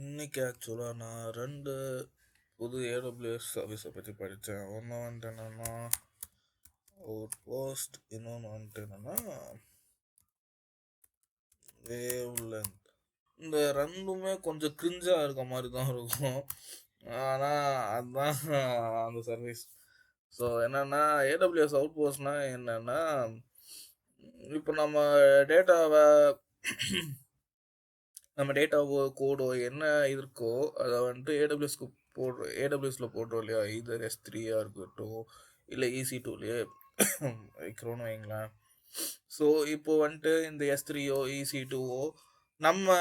இன்னைக்கு ஆக்சுவலாக நான் 2 புது ஏடபிள்யூஎஸ் சர்வீஸை பற்றி படித்தேன். ஒன்று வந்துட்டு என்னென்னா அவுட் போஸ்ட், இன்னொன்று வந்துட்டு என்னென்னா வேவ் லென்த். இந்த ரெண்டுமே கொஞ்சம் கிரிஞ்சாக இருக்க மாதிரி தான் இருக்கும், ஆனால் அதுதான் அந்த சர்வீஸ். ஸோ என்னென்னா ஏடபிள்யூஎஸ் அவுட் போஸ்ட்னால் என்னென்னா, இப்போ நம்ம டேட்டாவோ கோடோ என்ன இருக்கோ அதை வந்துட்டு ஏடபிள்யூஎஸ்க்கு ஏடபிள்யூஎஸில் போடுறோம் இல்லையா, இதர் S3 இருக்கட்டும் இல்லை EC2லேயே வைக்கிறோன்னு வைங்களேன். ஸோ இப்போ வந்துட்டு இந்த S3ஓ EC2ஓ நம்ம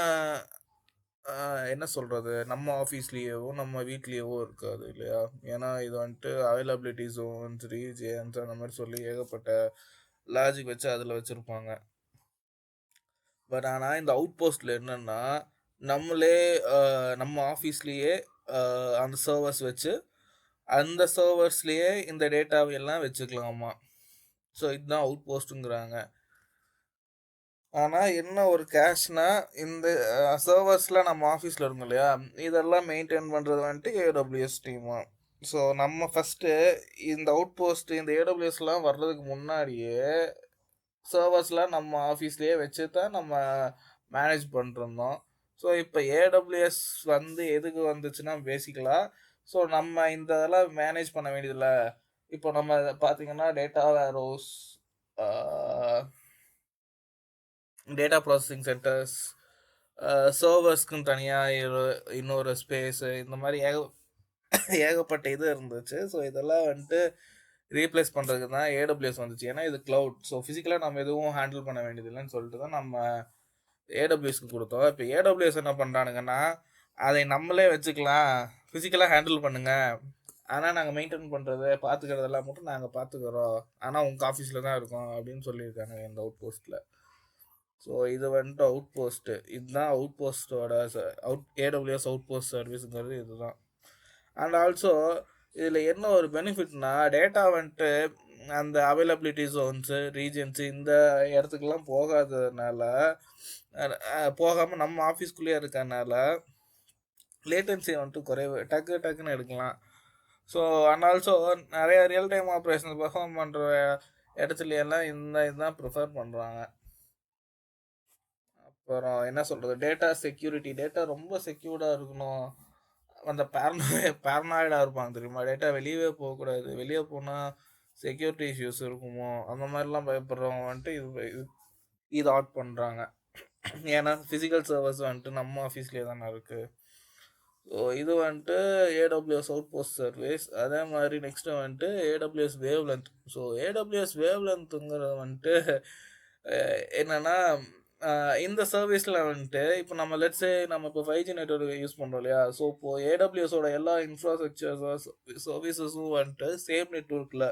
என்ன சொல்கிறது, நம்ம ஆஃபீஸ்லேயேவோ நம்ம வீட்லேயேவோ இருக்காது இல்லையா. ஏன்னா இது வந்துட்டு அவைலபிலிட்டி ஜோன்ஸ், ரீஜியன்ஸ் அந்த மாதிரி சொல்லி ஏகப்பட்ட லாஜிக் வச்சு அதில் வச்சுருப்பாங்க. பட் ஆனால் இந்த அவுட் போஸ்ட்டில் என்னென்னா, நம்மளே நம்ம ஆஃபீஸ்லேயே அந்த சர்வர்ஸ் வச்சு அந்த சர்வர்ஸ்லேயே இந்த டேட்டாவையெல்லாம் வச்சுக்கலாமா. ஸோ இதுதான் அவுட் போஸ்ட்டுங்கிறாங்க. ஆனால் என்ன ஒரு கேஷ்னா, இந்த சர்வர்ஸ்லாம் நம்ம ஆஃபீஸில் இருக்கும் இல்லையா, இதெல்லாம் மெயின்டைன் பண்ணுறது வந்துட்டு AWS டீமா. ஸோ நம்ம ஃபஸ்ட்டு இந்த அவுட் போஸ்ட்டு இந்த AWSலாம் வர்றதுக்கு முன்னாடியே சர்வர்ஸ்லாம் நம்ம ஆஃபீஸ்லேயே வச்சு தான் நம்ம மேனேஜ் பண்ணிருந்தோம். ஸோ இப்போ AWS எதுக்கு வந்துச்சுன்னா பேசிக்கலாக, ஸோ நம்ம இந்த இதெல்லாம் மேனேஜ் பண்ண வேண்டியதில்ல. இப்போ நம்ம பார்த்தீங்கன்னா data warehouse, data processing centres, சர்வர்ஸ்க்குன்னு தனியாக இன்னொரு ஸ்பேஸு, இந்த மாதிரி ஏகப்பட்ட இது இருந்துச்சு. ஸோ இதெல்லாம் வந்துட்டு ரீப்ளேஸ் பண்ணுறதுக்கு தான் AWS வந்துச்சு. ஏன்னா இது க்ளவுட், ஸோ ஃபிசிக்கலாக நம்ம எதுவும் ஹேண்டில் பண்ண வேண்டியதில்லைன்னு சொல்லிட்டு தான் நம்ம AWSக்கு கொடுத்தோம். இப்போ AWS என்ன பண்ணுறானுங்கன்னா, அதை நம்மளே வச்சுக்கலாம், ஃபிசிக்கலாக ஹேண்டில் பண்ணுங்கள், ஆனால் நாங்கள் மெயின்டைன் பண்ணுறது பார்த்துக்கிறதெல்லாம் மட்டும் நாங்கள் பார்த்துக்குறோம், ஆனால் உங்கள் ஆஃபீஸில் தான் இருக்கோம் அப்படின்னு சொல்லியிருக்காங்க இந்த அவுட் போஸ்ட்டில். ஸோ இது வந்துட்டு அவுட் போஸ்ட்டு, இதுதான் அவுட் போஸ்ட்டோட AWS அவுட் போஸ்ட் சர்வீஸுங்கிறது இதுதான். அண்ட் ஆல்சோ இதில் என்ன ஒரு பெனிஃபிட்னா, டேட்டா வந்துட்டு அந்த அவைலபிலிட்டி ஜோன்ஸு, ரீஜன்ஸு இந்த இடத்துக்கெல்லாம் போகாமல் நம்ம ஆஃபீஸ்க்குள்ளேயே இருக்கறனால லேட்டன்சி வந்துட்டு குறைவு, டக்குன்னு எடுக்கலாம். ஸோ அண்ட் ஆல்சோ நிறைய ரியல் டைம் ஆப்ரேஷன்ஸ் பெர்ஃபார்ம் பண்ணுற இடத்துலையெல்லாம் இதுதான் ப்ரிஃபர் பண்ணுறாங்க. அப்புறம் என்ன சொல்கிறது, டேட்டா செக்யூரிட்டி, டேட்டா ரொம்ப செக்யூர்டாக இருக்கணும். அந்த பேரனாய்டாக இருப்பாங்க தெரியுமா, டேட்டா வெளியவே போகக்கூடாது, வெளியே போனால் செக்யூரிட்டி இஷ்யூஸ் இருக்குமோ அந்த மாதிரிலாம் பயப்படுறவங்க வந்துட்டு இது ஆட் பண்ணுறாங்க. ஏன்னா ஃபிசிக்கல் சர்வர்ஸ் வந்துட்டு நம்ம ஆஃபீஸ்லேயே தானே இருக்குது. ஸோ இது வந்துட்டு AWS அவுட் போஸ்ட் சர்வீஸ். அதே மாதிரி நெக்ஸ்ட்டு வந்துட்டு AWS wave length. So AWS wave லென்த்துங்கிறது வந்துட்டு என்னென்னா, இந்த சர்வீஸில் வந்துட்டு இப்போ நம்ம நம்ம இப்போ 5G நெட்வொர்க் யூஸ் பண்ணுறோம் இல்லையா. ஸோ இப்போது AWSோட எல்லா இன்ஃப்ராஸ்ட்ரக்சர்ஸ் சர்வீசஸும் வந்துட்டு சேம் நெட்வொர்க்கில்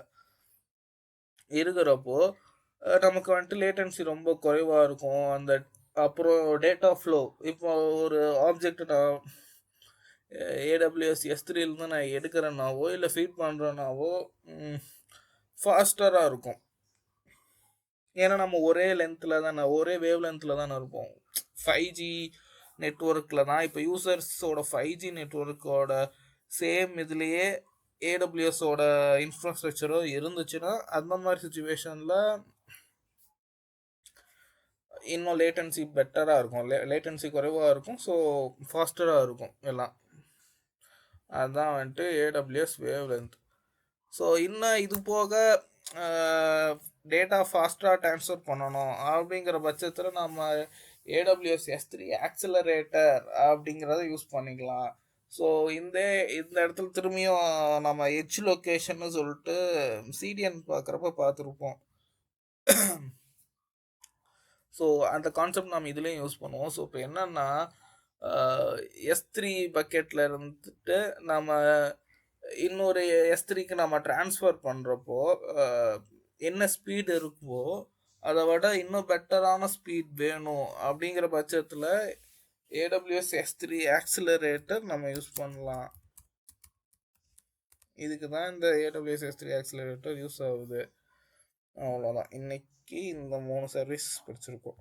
இருக்கிறப்போ நமக்கு வந்துட்டு லேட்டன்சி ரொம்ப குறைவாக இருக்கும். அப்புறம் டேட்டா ஃப்ளோ, இப்போ ஒரு ஆப்ஜெக்ட் நான் AWS S3லேருந்து நான் எடுக்கிறேன்னாவோ இல்லை ஃபீட் பண்ணுறேன்னாவோ ஃபாஸ்டராக இருக்கும். ஏன்னா நம்ம ஒரே வேவ் லென்த்தில் தானே இருப்போம். 5G நெட்வொர்க்கில் தான் இப்போ யூசர்ஸோட 5G நெட்வொர்க்கோட சேம் இதுலேயே AWSோட இன்ஃப்ராஸ்ட்ரக்சரோ இருந்துச்சுன்னா அந்த மாதிரி சுச்சுவேஷனில் இன்னும் லேட்டன்சி பெட்டராக இருக்கும், லேட்டன்சி குறைவாக இருக்கும், ஸோ ஃபாஸ்டராக இருக்கும் எல்லாம். அதுதான் வந்துட்டு AWS வேவ் லென்த். ஸோ இன்னும் இது போக டேட்டா ஃபாஸ்ட்டாக ட்ரான்ஸ்ஃபர் பண்ணணும் அப்படிங்கிற பட்சத்தில் நம்ம AWS S3 ஆக்சிலரேட்டர் அப்படிங்கிறத யூஸ் பண்ணிக்கலாம். ஸோ இந்த இடத்துல திரும்பியும் நம்ம எட்ஜ் லொக்கேஷன்னு சொல்லிட்டு CDN பார்த்துருப்போம். ஸோ அந்த கான்செப்ட் நம்ம இதுலேயும் யூஸ் பண்ணுவோம். ஸோ இப்போ என்னென்னா, S3 பக்கெட்டில் இருந்துட்டு நம்ம இன்னொரு S3க்கு நம்ம ட்ரான்ஸ்ஃபர் பண்ணுறப்போ என்ன ஸ்பீடு இருக்குமோ அதை விட இன்னும் பெட்டரான ஸ்பீட் வேணும் அப்படிங்கிற பட்சத்தில் AWS S3 ஆக்சிலரேட்டர் நம்ம யூஸ் பண்ணலாம். இதுக்கு தான் இந்த AWS S3 ஆக்சிலரேட்டர் யூஸ் ஆகுது. அவ்வளோதான், இன்னைக்கு இந்த 3 சர்வீஸ் படிச்சிருக்கோம்.